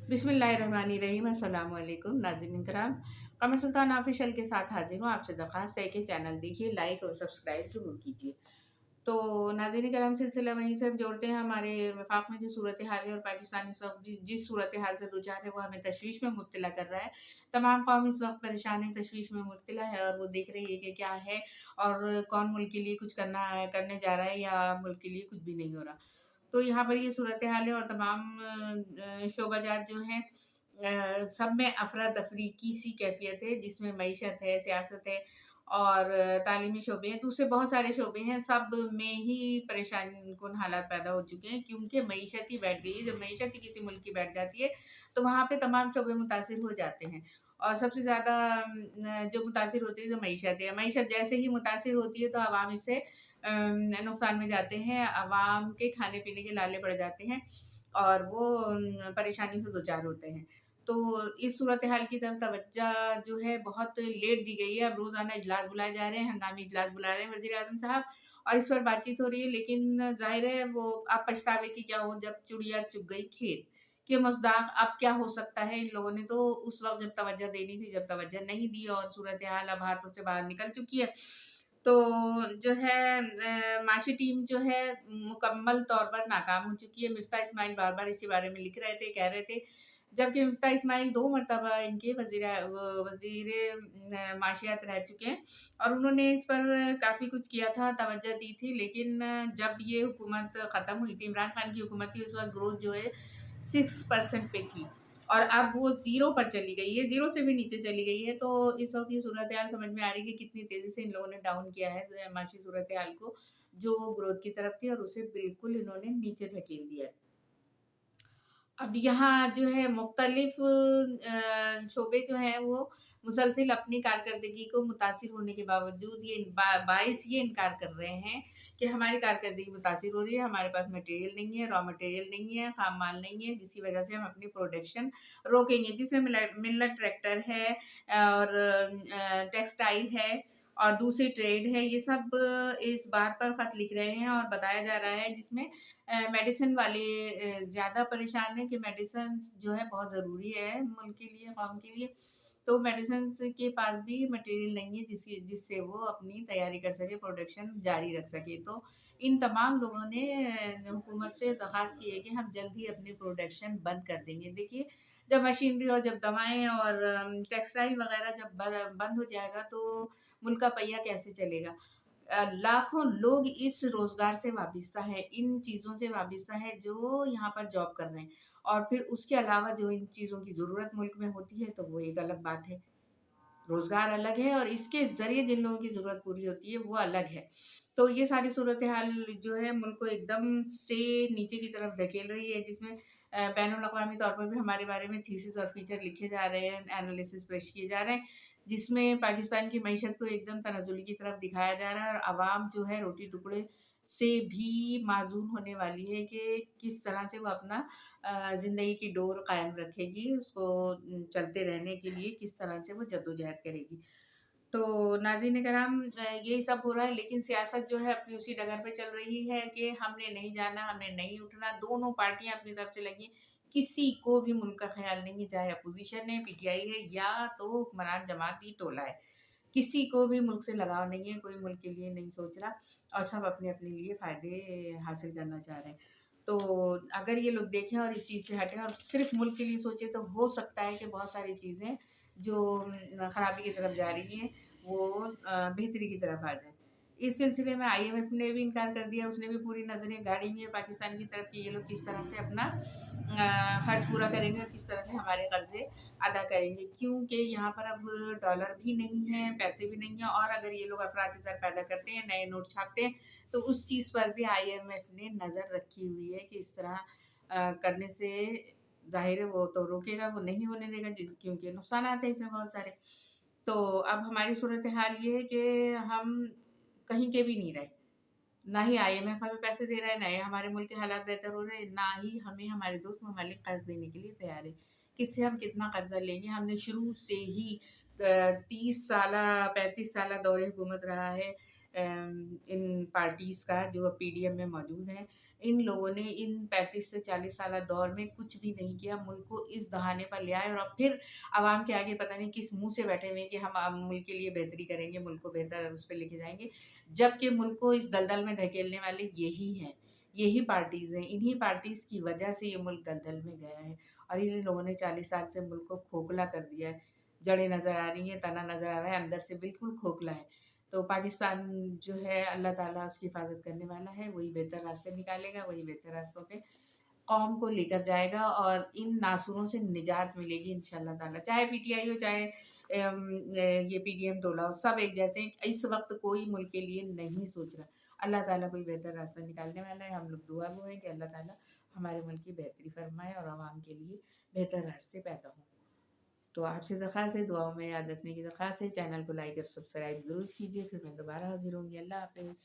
बिस्मिल्लाहिर्रहमानिर्रहीम। अस्सलाम वालेकुम नाज़रीन किराम। कमर सुल्तान ऑफिशियल के साथ हाजिर हूँ। आपसे दरख्वास्त है कि चैनल देखिए, लाइक और सब्सक्राइब ज़रूर कीजिए। तो नाज़रीन किराम, सिलसिला वहीं से हम जोड़ते हैं। हमारे वफाक में जो सूरत हाल है और पाकिस्तान इस वक्त जिस सूरत हाल से दो चार है, वो हमें तशवीश में मुब्तला कर रहा है। तमाम कौम इस वक्त परेशान है, तशवीश में मुब्तला है और वो देख रही है कि क्या है और कौन मुल्क के लिए कुछ करने जा रहा है या मुल्क के लिए कुछ भी नहीं हो रहा। तो यहाँ पर ये सूरत हाल है और तमाम शोबाजात जो हैं, सब में अफरा-तफरी की सी कैफ़ियत है, जिसमें मईशत है, सियासत है और तालीमी शोबे हैं, दूसरे बहुत सारे शोबे हैं, सब में ही परेशान-कुन हालात पैदा हो चुके हैं, क्योंकि मईशत ही बैठ गई है। जब मईशत ही किसी मुल्क की बैठ जाती है, तो वहाँ पे तमाम शोबे मुतासिर हो जाते हैं और सबसे ज़्यादा जो मुतासिर होती है, जो मईशत है। मईशत जैसे ही मुतासिर होती है, तो अवाम इससे नुकसान में जाते हैं, अवाम के खाने-पीने के लाले पड़ जाते हैं और वो परेशानी से दो-चार होते हैं। तो इस सूरत-ए-हाल की तरफ तवज्जो जो है बहुत लेट दी गई है। अब रोज़ाना इजलास बुलाए जा रहे हैं, हंगामी इजलास बुला रहे हैं वज़ीर-ए-आज़म साहब और इस पर बातचीत हो रही है, लेकिन ज़ाहिर है वो अब पछतावे की क्या हो जब चिड़िया चुग गई खेत, के मज़दाक अब क्या हो सकता है। इन लोगों ने तो उस वक़्त जब तवज्जो देनी थी, जब तवज्जो नहीं दी और सूरत-ए-हाल अब हाथों से बाहर निकल चुकी है। तो जो है माशी टीम जो है मुकम्मल तौर पर नाकाम हो चुकी है। मिफ्ता इस्माइल बार-बार इसी बारे में लिख रहे थे, कह रहे थे, जबकि मिफ्ता इस्माइल 2 मर्तबा इनके वज़ीर माशियात रह चुके हैं और उन्होंने इस पर काफ़ी कुछ किया था, तवज्जो दी थी। लेकिन जब ये हुकूमत ख़त्म हुई थी, इमरान खान की हुकूमत थी, उस वक़्त ग्रोथ जो है 6% पे थी और अब वो 0 पर चली गई है, 0 से भी नीचे चली गई है। तो इस वक़्त ये सूरत-ए-हाल समझ में आ रही है कि कितनी तेज़ी से इन लोगों ने डाउन किया है माशी सूरत-ए-हाल को, जो ग्रोथ की तरफ थी और उसे बिल्कुल इन्होंने नीचे धकेल दिया है। अब यहाँ जो है मुख्तलिफ़ शोबे जो हैं वो मुसलसिल अपनी कारकर्दगी को मुतासिर होने के बावजूद ये बाइस ये इनकार कर रहे हैं कि हमारी कारकर्दगी मुतासिर हो रही है, हमारे पास मटेरियल नहीं है, रॉ मटेरियल नहीं है, खाम माल नहीं है, जिसकी वजह से हम अपनी प्रोडक्शन रोकेंगे। जिसमें मिल्लत ट्रैक्टर है और टेक्सटाइल है और दूसरी ट्रेड है, ये सब इस बात पर ख़त लिख रहे हैं और बताया जा रहा है, जिसमें मेडिसिन वाले ज़्यादा परेशान हैं कि मेडिसिन्स जो है बहुत ज़रूरी है मुल्क के लिए, कौम के लिए। तो मेडिसिन्स के पास भी मटेरियल नहीं है जिससे वो अपनी तैयारी कर सके, प्रोडक्शन जारी रख सके। तो इन तमाम लोगों ने हुकूमत से दरख्वास्त की है कि हम जल्द ही अपनी प्रोडक्शन बंद कर देंगे। देखिए, जब मशीनरी और जब दवाएँ और टेक्सटाइल वग़ैरह जब बंद हो जाएगा, तो मुल्क का पहिया कैसे चलेगा? लाखों लोग इस रोज़गार से वाबिस्ता हैं, इन चीज़ों से वाबिस्ता हैं जो यहाँ पर जॉब कर रहे हैं और फिर उसके अलावा जो इन चीज़ों की ज़रूरत मुल्क में होती है, तो वो एक अलग बात है। रोज़गार अलग है और इसके ज़रिए जिन लोगों की ज़रूरत पूरी होती है, वो अलग है। तो ये सारी सूरत-ए-हाल जो है मुल्क को एकदम से नीचे की तरफ धकेल रही है, जिसमें बैनुल-अक़वामी तौर पर भी हमारे बारे में थीसिस और फीचर लिखे जा रहे हैं, एनालिसिस पेश किए जा रहे हैं, जिसमें पाकिस्तान की मईशत को एकदम तनाज़ुली की तरफ दिखाया जा रहा है और अवाम जो है रोटी-टुकड़े से भी माज़ून होने वाली है कि किस तरह से वो अपना ज़िंदगी की डोर कायम रखेगी, उसको चलते रहने के लिए किस तरह से वो जद्दोजहद करेगी। तो नाज़रीन कराम, यही सब हो रहा है, लेकिन सियासत जो है अपनी उसी डगर पे चल रही है कि हमने नहीं जाना, हमने नहीं उठना। दोनों पार्टियाँ अपनी तरफ से लगी, किसी को भी मुल्क का ख़्याल नहीं है, चाहे अपोज़िशन है, पीटीआई है या तो हुक्मरान जमाती टोला है। किसी को भी मुल्क से लगाव नहीं है, कोई मुल्क के लिए नहीं सोच रहा और सब अपने-अपने लिए फ़ायदे हासिल करना चाह रहे हैं। तो अगर ये लोग देखें और इस चीज़ से हटें और सिर्फ़ मुल्क के लिए सोचें, तो हो सकता है कि बहुत सारी चीज़ें जो खराबी की तरफ जा रही हैं, वो बेहतरी की तरफ आ जाएँ। इस सिलसिले में आईएमएफ ने भी इनकार कर दिया, उसने भी पूरी नज़रें गाड़ी हुई हैं पाकिस्तान की तरफ कि ये लोग किस तरह से अपना खर्च पूरा करेंगे और किस तरह से हमारे कर्ज़े अदा करेंगे। क्योंकि यहाँ पर अब डॉलर भी नहीं है, पैसे भी नहीं हैं और अगर ये लोग अफ़रात-ज़र पैदा करते हैं, नए नोट छापते हैं, तो उस चीज़ पर भी आईएमएफ ने नज़र रखी हुई है कि इस तरह करने से ज़ाहिर है वो तो रोकेगा, वो नहीं होने देगा क्योंकि नुकसानात हैं इसमें बहुत सारे। तो अब हमारी सूरत-ए-हाल ये है कि हम कहीं के भी नहीं रहे। ना ही आईएमएफ हमें पैसे दे रहा है, ना ही हमारे मुल्क के हालात बेहतर हो रहे हैं, ना ही हमें हमारे दोस्त ममालिक कर्ज़ देने के लिए तैयार है। किससे हम कितना कर्ज़ा लेंगे? हमने शुरू से ही 30 साला 35 साला दौर-ए-हुकूमत रहा है इन पार्टीज़ का जो अब पीडीएम में मौजूद हैं। ان لوگوں نے ان 35 سے 40 سالہ دور میں کچھ بھی نہیں کیا، ملک کو اس دہانے پر لے آئے، اور اب پھر عوام کے آگے پتہ نہیں کس منہ سے بیٹھے ہوئے ہیں کہ ہم ملک کے لیے بہتری کریں گے، ملک کو بہتر اس پہ لے کے جائیں گے، جبکہ ملک کو اس دلدل میں دھکیلنے والے یہی ہیں، یہی پارٹیز ہیں، انہی پارٹیز کی وجہ سے یہ ملک دلدل میں گیا ہے، اور ان لوگوں نے 40 سال سے ملک کو کھوکھلا کر دیا ہے، جڑیں نظر آ رہی ہیں، تنا نظر آ رہا ہے، اندر سے بالکل کھوکھلا ہے۔ تو پاکستان جو ہے اللہ تعالیٰ اس کی حفاظت کرنے والا ہے، وہی بہتر راستے نکالے گا، وہی بہتر راستوں پہ قوم کو لے کر جائے گا، اور ان ناصروں سے نجات ملے گی انشاءاللہ تعالیٰ، چاہے پی ٹی آئی ہو، چاہے یہ پی ڈی ایم ٹولہ ہو، سب ایک جیسے ہیں، اس وقت کوئی ملک کے لیے نہیں سوچ رہا، اللہ تعالیٰ کوئی بہتر راستہ نکالنے والا ہے، ہم لوگ دعا گو ہیں کہ اللہ تعالیٰ ہمارے ملک کی بہتری فرمائے اور عوام کے لیے بہتر راستے پیدا ہوں۔ تو آپ سے درخواست ہے، دعاؤں میں یاد رکھنے کی درخواست ہے، چینل کو لائک اور سبسکرائب ضرور کیجیے، پھر میں دوبارہ حاضر ہوں گی، اللہ حافظ۔